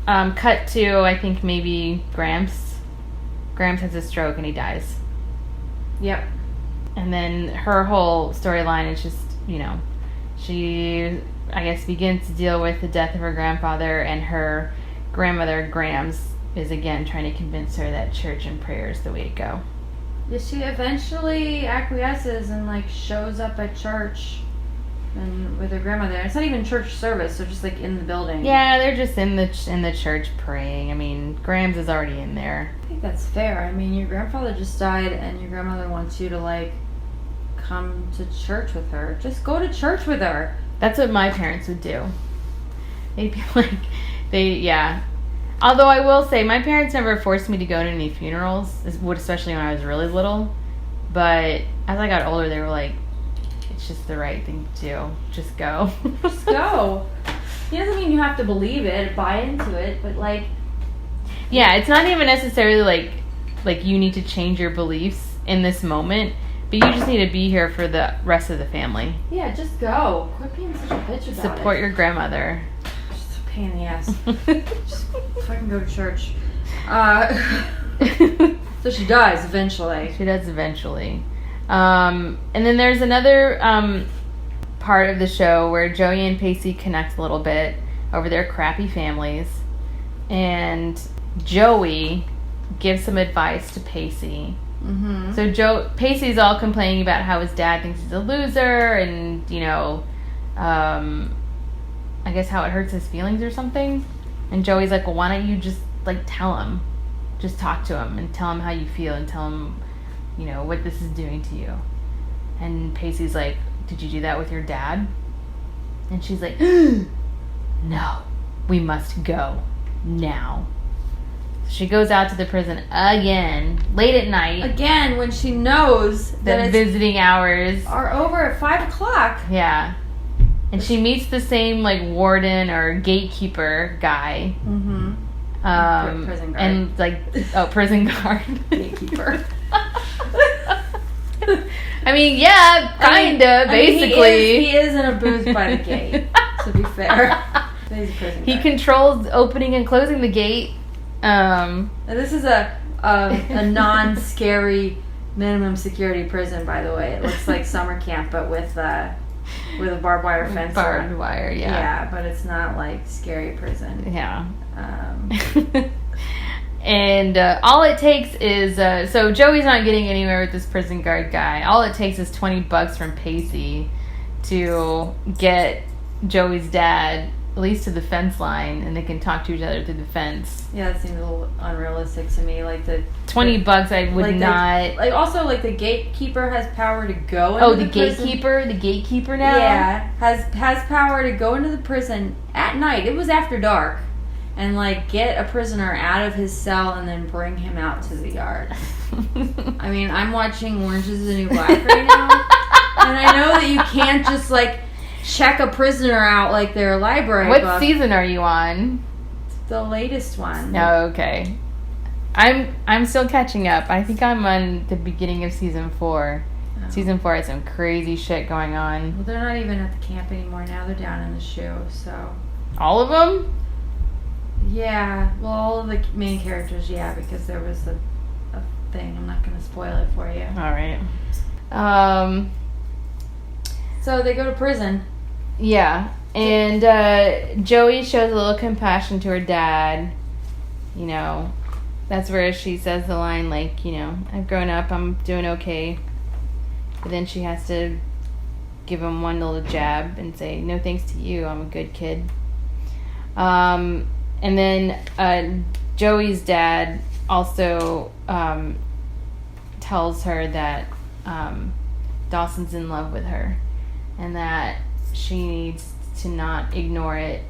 Cut to, I think maybe Gramps has a stroke and he dies. Yep. And then her whole storyline is just, she, I guess, begins to deal with the death of her grandfather, and her grandmother, Grams, is again trying to convince her that church and prayer is the way to go. Yeah, she eventually acquiesces and, like, shows up at church and with her grandmother. It's not even church service, they're just, like, in the building. Yeah, they're just in the church praying. I mean, Grams is already in there. I think that's fair. I mean, your grandfather just died, and your grandmother wants you to, like, come to church with her. Just go to church with her. That's what my parents would do. They'd be like, Although I will say, my parents never forced me to go to any funerals, especially when I was really little. But as I got older, they were like, it's just the right thing to do. Just go. Just go. It doesn't mean you have to believe it, buy into it, but like... Yeah, it's not even necessarily like you need to change your beliefs in this moment. But you just need to be here for the rest of the family. Yeah, just go. Quit being such a bitch about it. Support your grandmother. Just a pain in the ass. Just fucking go to church. So she does eventually. She does eventually. And then there's another part of the show where Joey and Pacey connect a little bit over their crappy families. And Joey gives some advice to Pacey. Mm-hmm. So Pacey's all complaining about how his dad thinks he's a loser, and I guess how it hurts his feelings or something. And Joey's like, well, why don't you just tell him, just talk to him and tell him how you feel and tell him, what this is doing to you. And Pacey's like, did you do that with your dad? And she's like, no, we must go now. She goes out to the prison again, late at night. Again, when she knows that visiting hours are over at 5 o'clock. Yeah. And she meets the same, warden or gatekeeper guy. Mm-hmm. Prison guard. And, prison guard. Gatekeeper. I mean, yeah, basically. He is in a booth by the gate, to be fair. He's a prison guard. He controls opening and closing the gate. Now this is a non-scary minimum security prison, by the way. It looks like summer camp, but with a barbed wire fence. Barbed wire, yeah. Yeah, but it's not like scary prison. Yeah. And all it takes is so Joey's not getting anywhere with this prison guard guy. All it takes is $20 from Pacey to get Joey's dad at least to the fence line, and they can talk to each other through the fence. Yeah, that seems a little unrealistic to me. Like the $20, I would not. Also, like the gatekeeper has power to go into the prison. The gatekeeper now? Yeah, has power to go into the prison at night. It was after dark. And, like, get a prisoner out of his cell and then bring him out to the yard. I mean, I'm watching Orange is the New Black right now. And I know that you can't just, like, check a prisoner out like their library book. What season are you on? The latest one. Oh, okay. I'm still catching up. I think I'm on the beginning of season 4. Oh. Season 4 has some crazy shit going on. Well, they're not even at the camp anymore. Now they're down in the shoe, so... All of them? Yeah, well, all of the main characters, yeah, because there was a thing. I'm not going to spoil it for you. All right. So they go to prison. Yeah, and Joey shows a little compassion to her dad. You know, that's where she says the line, like, you know, I've grown up, I'm doing okay. But then she has to give him one little jab and say, no thanks to you, I'm a good kid. And then Joey's dad also tells her that Dawson's in love with her and that she needs to not ignore it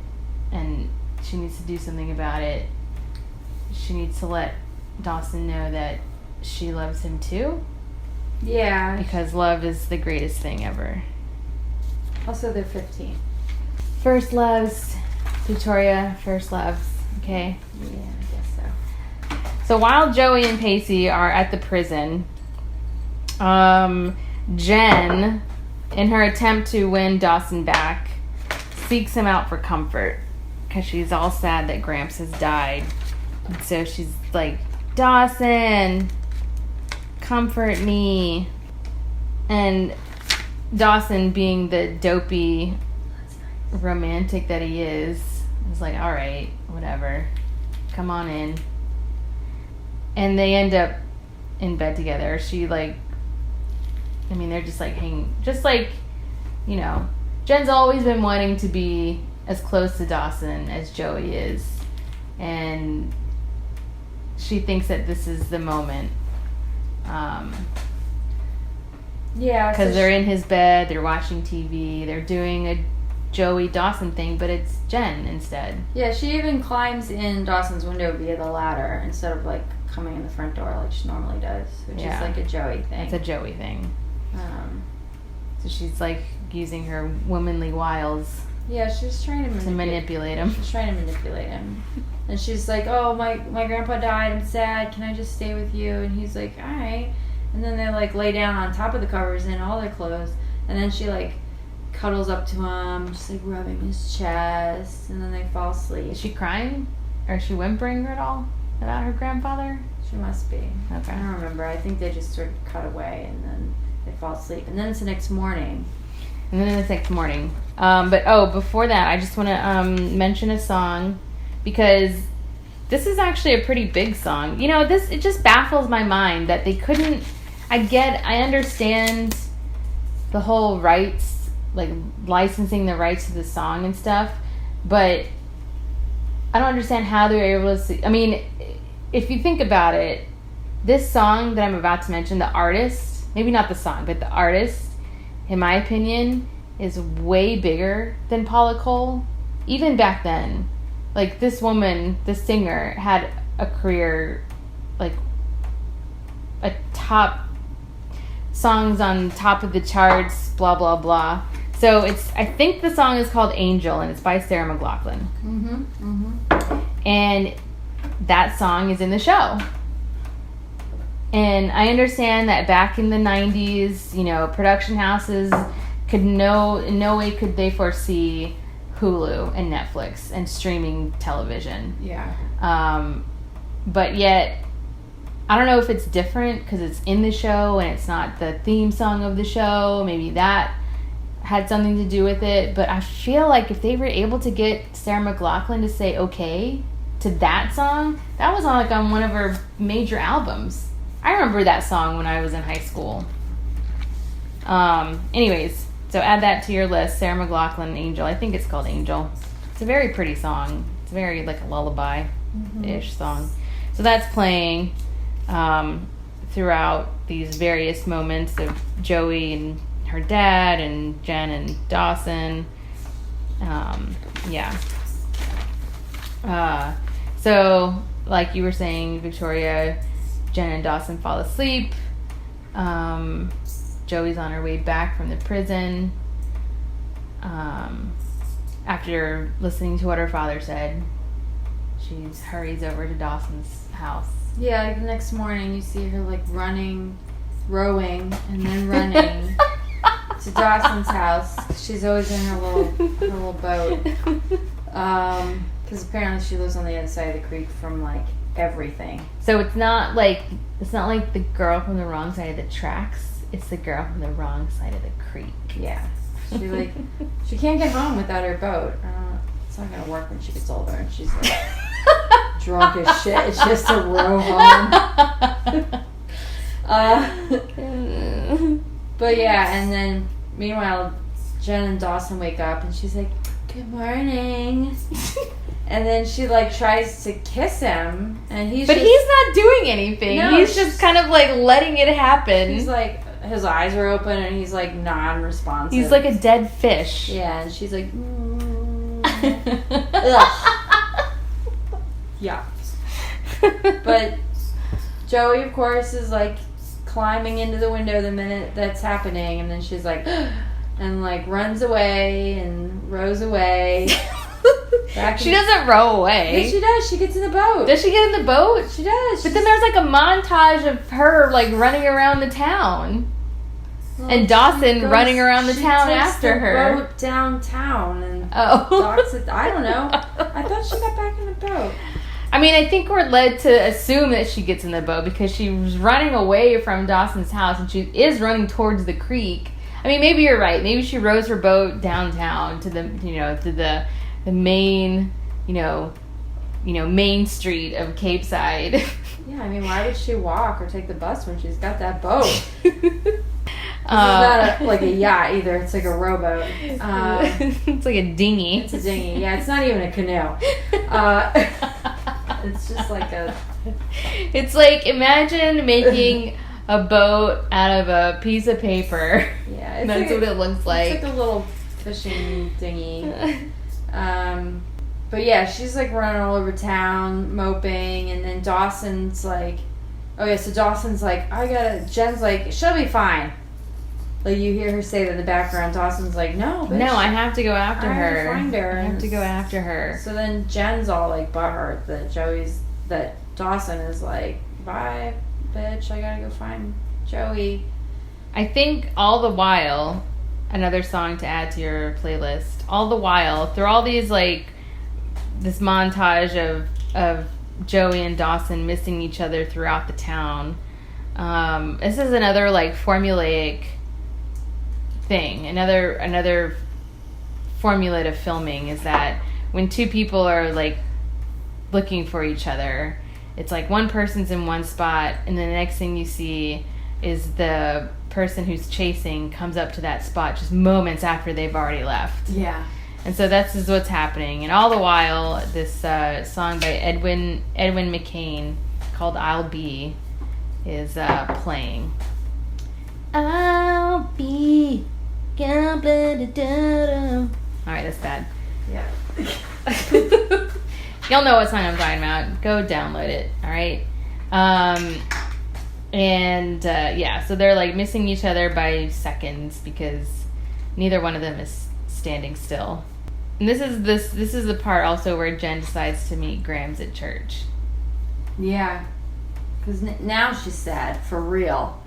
and she needs to do something about it. She needs to let Dawson know that she loves him too. Yeah. Because love is the greatest thing ever. Also, they're 15. First loves... Victoria, first loves, okay? Yeah, I guess so. So while Joey and Pacey are at the prison, Jen, in her attempt to win Dawson back, seeks him out for comfort because she's all sad that Gramps has died. And so she's like, Dawson, comfort me. And Dawson, being the dopey romantic that he is like, all right, whatever, come on in. And they end up in bed together. She, like, I mean, they're just like hanging, just like, you know, Jen's always been wanting to be as close to Dawson as Joey is, and she thinks that this is the moment. Yeah, because they're in his bed, they're watching TV, they're doing a Joey Dawson thing, but it's Jen instead. Yeah, she even climbs in Dawson's window via the ladder instead of like coming in the front door like she normally does, which is like a Joey thing. It's a Joey thing. So she's like using her womanly wiles. Yeah, she's trying to manipulate him. She's trying to manipulate him. And she's like, oh, my grandpa died, I'm sad, can I just stay with you? And he's like, alright. And then they like lay down on top of the covers in all their clothes, and then she like cuddles up to him, just like rubbing his chest, and then they fall asleep. Is she crying? Or is she whimpering at all about her grandfather? She must be. Okay. I don't remember. I think they just sort of cut away and then they fall asleep. And then it's the next morning. But before that, I just want to mention a song, because this is actually a pretty big song. You know, it just baffles my mind that they couldn't. I understand the whole rights, like licensing the rights to the song and stuff, but I don't understand how they were able to. I mean, if you think about it, this song that I'm about to mention, the artist, maybe not the song, but the artist, in my opinion, is way bigger than Paula Cole. Even back then, like this woman, this singer, had a career, like a top songs on top of the charts, blah blah blah. So I think the song is called Angel, and it's by Sarah McLachlan. And that song is in the show. And I understand that back in the 90s, you know, production houses in no way could they foresee Hulu and Netflix and streaming television. Yeah. But yet, I don't know if it's different because it's in the show and it's not the theme song of the show. Maybe that had something to do with it. But I feel like if they were able to get Sarah McLachlan to say okay to that song, that was on one of her major albums. I remember that song when I was in high school. Anyways, so add that to your list. Sarah McLachlan, Angel. I think it's called Angel. It's a very pretty song. It's very like a lullaby-ish song. So that's playing throughout these various moments of Joey and her dad and Jen and Dawson. So like you were saying, Victoria, Jen and Dawson fall asleep. Joey's on her way back from the prison. After listening to what her father said, she hurries over to Dawson's house. Yeah, like the next morning you see her like running, rowing, and then running to Dawson's house. She's always in her little boat. Because apparently she lives on the other side of the creek from like everything. So it's not like the girl from the wrong side of the tracks. It's the girl from the wrong side of the creek. Yeah. She can't get home without her boat. It's not gonna work when she gets older and she's like drunk as shit. It's just a row home. But yeah, and then meanwhile, Jen and Dawson wake up and she's like, "Good morning." And then she like tries to kiss him, and he's not doing anything. No, he's just kind of like letting it happen. He's like, his eyes are open and he's like non-responsive. He's like a dead fish. Yeah, and she's like, ugh. Yeah. But Joey, of course, is like climbing into the window the minute that's happening, and then she's like, and like runs away and rows away. She doesn't row away. Yeah, she does. She gets in the boat. Does she get in the boat? She does. But then there's like a montage of her like running around the town. Well, and Dawson running around the town after her. She boat downtown and Dawson, I don't know. I thought she got back in the boat. I mean, I think we're led to assume that she gets in the boat because she was running away from Dawson's house and she is running towards the creek. I mean, maybe you're right. Maybe she rows her boat downtown to the main, main street of Capeside. Yeah, I mean, why would she walk or take the bus when she's got that boat? It's not like a yacht either. It's like a rowboat. It's like a dinghy. It's a dinghy. Yeah, it's not even a canoe. It's just like a... It's like, imagine making a boat out of a piece of paper. Yeah. That's what it looks like. It's like a little fishing dinghy. But yeah, she's like running all over town, moping, and then Dawson's like, so Dawson's like, Jen's like, she'll be fine. Like you hear her say that in the background. Dawson's like, no, bitch. No, I have to go after her. I have to find her. I have to go after her. So then Jen's all like butthurt that Dawson is like, bye, bitch, I gotta go find Joey. I think all the while, another song to add to your playlist, all the while, through all these like, this montage of Joey and Dawson missing each other throughout the town, this is another like formulaic thing. Another formula to filming is that when two people are like looking for each other, it's like one person's in one spot and then the next thing you see is the person who's chasing comes up to that spot just moments after they've already left. Yeah. And so that's just what's happening. And all the while, this song by Edwin McCain called I'll Be is playing. I'll be. All right, that's bad. Yeah. Y'all know what song I'm talking about. Go download it. All right. So they're like missing each other by seconds because neither one of them is standing still. And this is the part also where Jen decides to meet Grams at church. Yeah. Because now she's sad for real.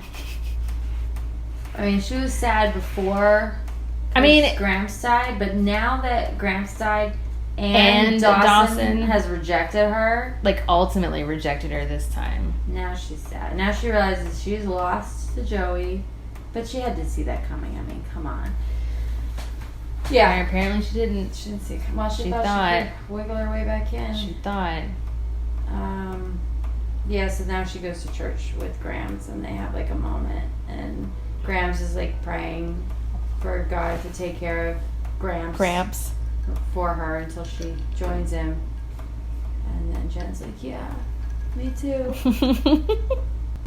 I mean, she was sad before. Grams died, but now that Grams died and Dawson has rejected her, like ultimately rejected her this time. Now she's sad. Now she realizes she's lost to Joey, but she had to see that coming. I mean, come on. Yeah. And apparently she didn't. She didn't see it. Well, she thought she could wiggle her way back in. She thought. Yeah, so now she goes to church with Grams and they have like a moment and Grams is like praying for God to take care of Gramps. for her until she joins him. And then Jen's like, yeah, me too.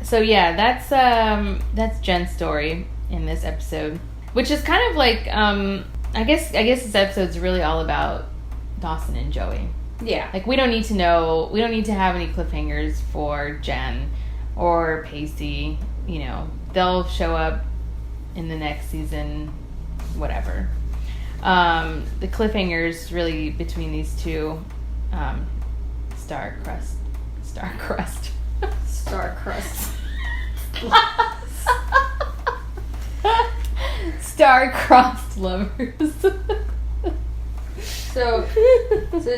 So yeah, that's Jen's story in this episode, which is kind of like I guess this episode's really all about Dawson and Joey. Yeah. Like we don't need to have any cliffhangers for Jen or Pacey. You know, they'll show up in the next season, whatever. The cliffhangers really between these two, star-crossed lovers. So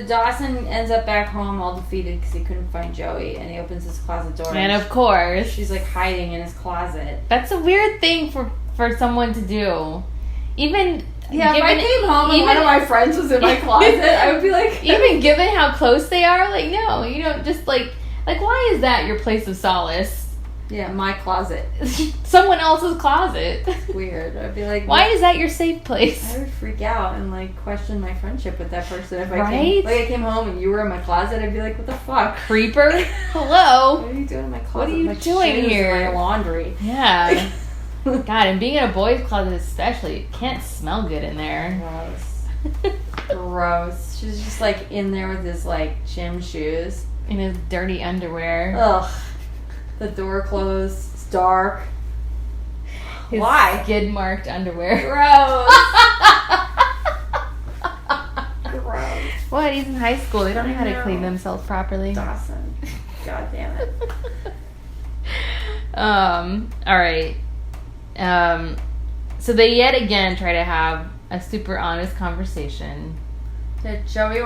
Dawson ends up back home all defeated because he couldn't find Joey, and he opens his closet door. And of course, she's like hiding in his closet. That's a weird thing for someone to do. Even if I came home and one of my friends was in my closet, I would be like, even given how close they are, like no, you don't just like why is that your place of solace? Yeah, my closet. Someone else's closet. Weird. I'd be like, why is that your safe place? I would freak out and like question my friendship with that person if I came home and you were in my closet. I'd be like, what the fuck, creeper? Hello. What are you doing in my closet? What are you doing here? My laundry. Yeah. God, and being in a boy's closet especially, it can't smell good in there. Gross. She's just like in there with his like gym shoes. In his dirty underwear. Ugh. The door closed. It's dark. His Why? Skid-marked underwear. Gross. Gross. What? He's in high school. They don't know how to clean themselves properly. Dawson. God damn it. All right. So they yet again try to have a super honest conversation. Joey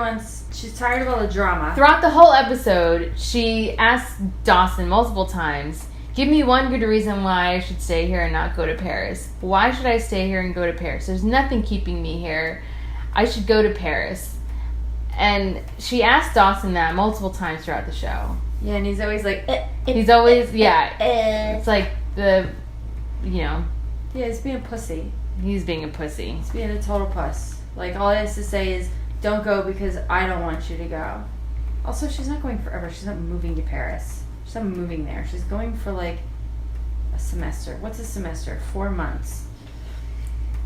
she's tired of all the drama. Throughout the whole episode, she asks Dawson multiple times, give me one good reason why I should stay here and not go to Paris. Why should I stay here and go to Paris? There's nothing keeping me here. I should go to Paris. And she asked Dawson that multiple times throughout the show. Yeah, and he's always like, he's always, it's like Yeah, he's being a pussy. He's being a pussy. He's being a total puss. Like, all he has to say is, don't go because I don't want you to go. Also, she's not going forever. She's not moving to Paris. She's not moving there. She's going for, like, a semester. What's a semester? 4 months.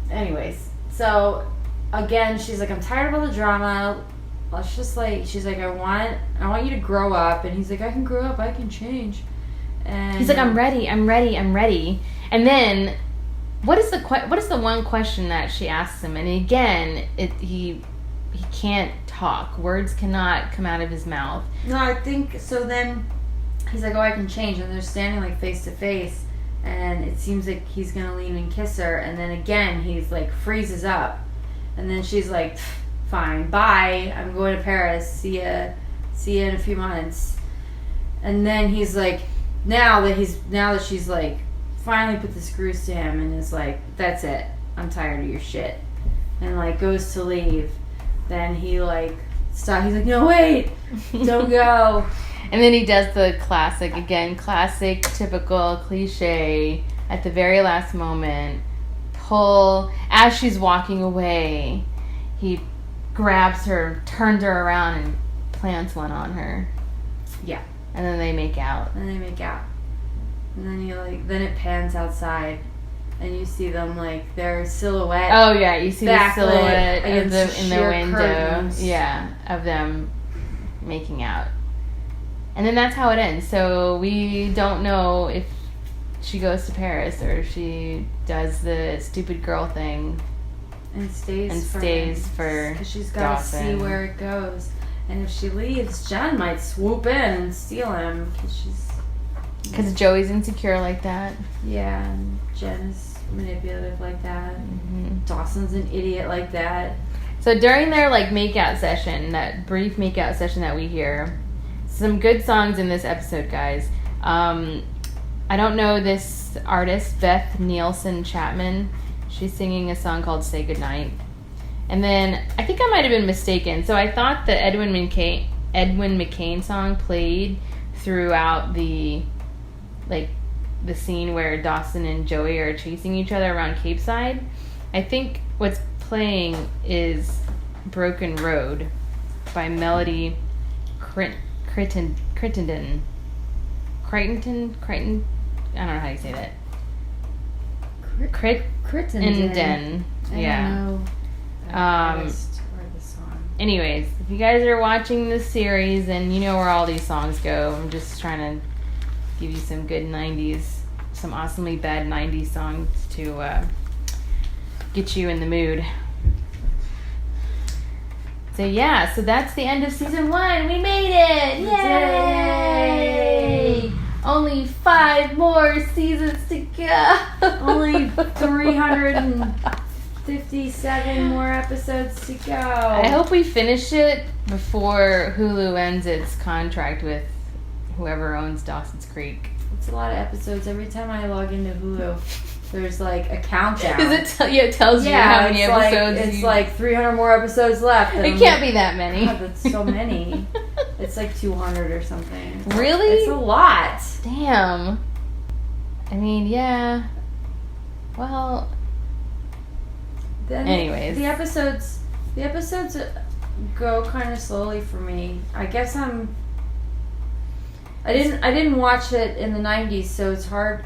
Anyways, so, again, she's like, I'm tired of all the drama. Let's just, like, she's like, I want you to grow up. And he's like, I can grow up. I can change. And he's like, I'm ready. And then, what is the one question that she asks him? And again, he can't talk. Words cannot come out of his mouth. No, I think so. Then he's like, oh, I can change. And they're standing like face to face. And it seems like he's going to lean and kiss her. And then again, he's like freezes up. And then she's like, fine, bye. I'm going to Paris. See ya in a few months. And then he's like, now that she's like finally put the screws to him and is like, that's it. I'm tired of your shit. And like goes to leave. Then he like stops. He's like, no, wait, don't go. And then he does the classic, typical cliche, at the very last moment, as she's walking away, he grabs her, turns her around, and plants one on her. Yeah. And then they make out. And then it pans outside. And you see them, like, their silhouette. Oh, yeah. You see the silhouette in the window. Curtains. Yeah, of them making out. And then that's how it ends. So we don't know if she goes to Paris or if she does the stupid girl thing. And stays for because she's got to see where it goes. And if she leaves, Jen might swoop in and steal him because Joey's insecure like that. Yeah, and Jen is manipulative like that. Mm-hmm. Dawson's an idiot like that. So during their makeout session, that brief makeout session that we hear, some good songs in this episode, guys. I don't know this artist, Beth Nielsen Chapman. She's singing a song called "Say Goodnight." And then I think I might have been mistaken. So I thought the Edwin McCain song played throughout the scene where Dawson and Joey are chasing each other around Capeside. I think what's playing is Broken Road by Melody Crittenden. Crittenden? I don't know how you say that. Crittenden. Yeah. I don't know. Or the song. Anyways, if you guys are watching this series and you know where all these songs go, I'm just trying to give you some good 90s, some awesomely bad 90s songs to get you in the mood. So yeah, so that's the end of season 1. We made it! Yay! Only 5 more seasons to go. Only 357 more episodes to go. I hope we finish it before Hulu ends its contract with whoever owns Dawson's Creek. It's a lot of episodes. Every time I log into Hulu, there's like a countdown. It tells you how many episodes. It's like 300 more episodes left. It can't be that many. God, that's so many. It's like 200 or something. Really? It's a lot. Damn. I mean, yeah. Well. Anyways, the episodes go kind of slowly for me. I guess I didn't watch it in the 90s, so it's hard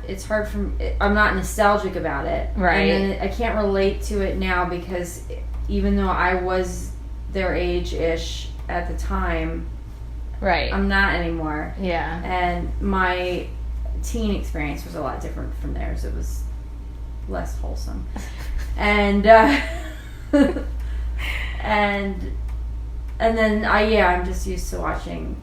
I'm not nostalgic about it. Right. And then I can't relate to it now because even though I was their age-ish at the time, right, I'm not anymore. Yeah. And my teen experience was a lot different from theirs. It was less wholesome. And and then I'm just used to watching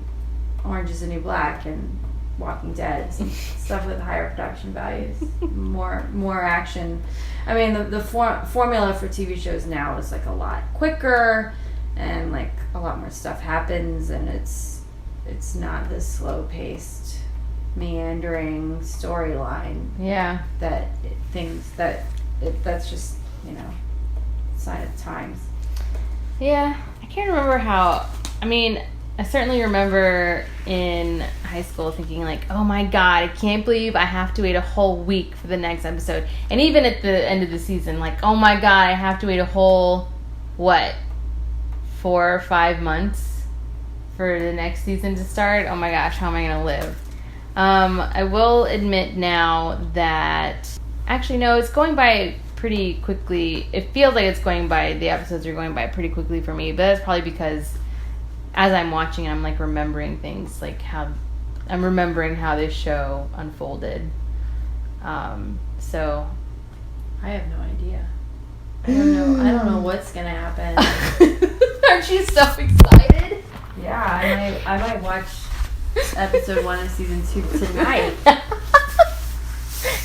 Orange is the New Black and Walking Dead, stuff with higher production values, more action. I mean, the formula for TV shows now is like a lot quicker, and like a lot more stuff happens, and it's not this slow paced, meandering storyline. Yeah. That's just, sign of the times. Yeah, I can't remember how. I mean, I certainly remember in high school thinking like, oh my god, I can't believe I have to wait a whole week for the next episode. And even at the end of the season, like, oh my god, I have to wait a whole, 4 or 5 months for the next season to start. Oh my gosh, how am I going to live? I will admit now that, actually no, it's going by pretty quickly. It feels like the episodes are going by pretty quickly for me, but that's probably because as I'm watching, I'm like remembering things, like I'm remembering how this show unfolded. So I have no idea. I don't know what's gonna happen. Aren't you so excited? Yeah, I might watch episode 1 of season 2 tonight.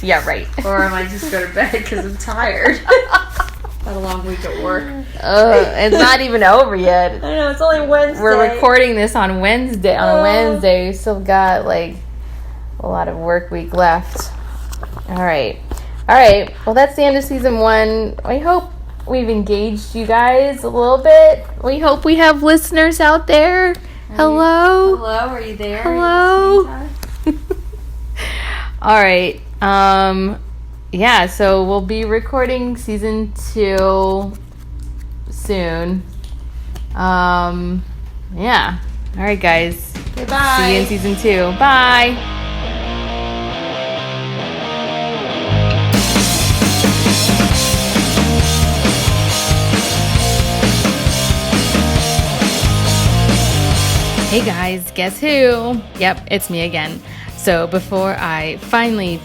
Yeah, right. Or I might just go to bed because I'm tired. Had a long week at work. It's not even over yet. I know, it's only Wednesday. We're recording this on Wednesday. On Wednesday, we still got like a lot of work week left. All right. Well, that's the end of season 1. I hope we've engaged you guys a little bit. We hope we have listeners out there. Hello. Hello. Are you there? Hello. All right. Yeah, so we'll be recording season 2 soon. Yeah. All right, guys. Okay, bye. See you in season 2. Bye. Hey guys, guess who? Yep, it's me again. So before I finally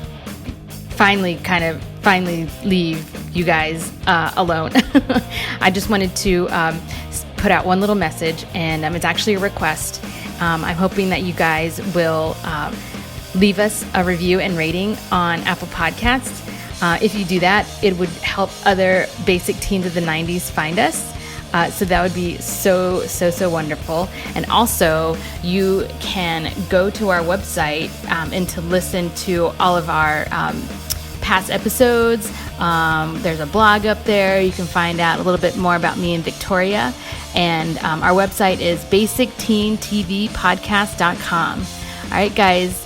leave you guys alone, I just wanted to put out one little message, and it's actually a request. I'm hoping that you guys will leave us a review and rating on Apple Podcasts. If you do that, it would help other basic teens of the 90s find us. So that would be so wonderful. And also, you can go to our website and to listen to all of our past episodes. There's a blog up there. You can find out a little bit more about me and Victoria. And our website is basicteentvpodcast.com. All right, guys.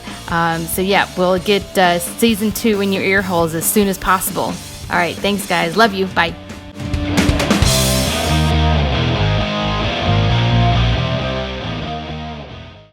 So yeah, we'll get season 2 in your ear holes as soon as possible. All right, thanks, guys. Love you. Bye.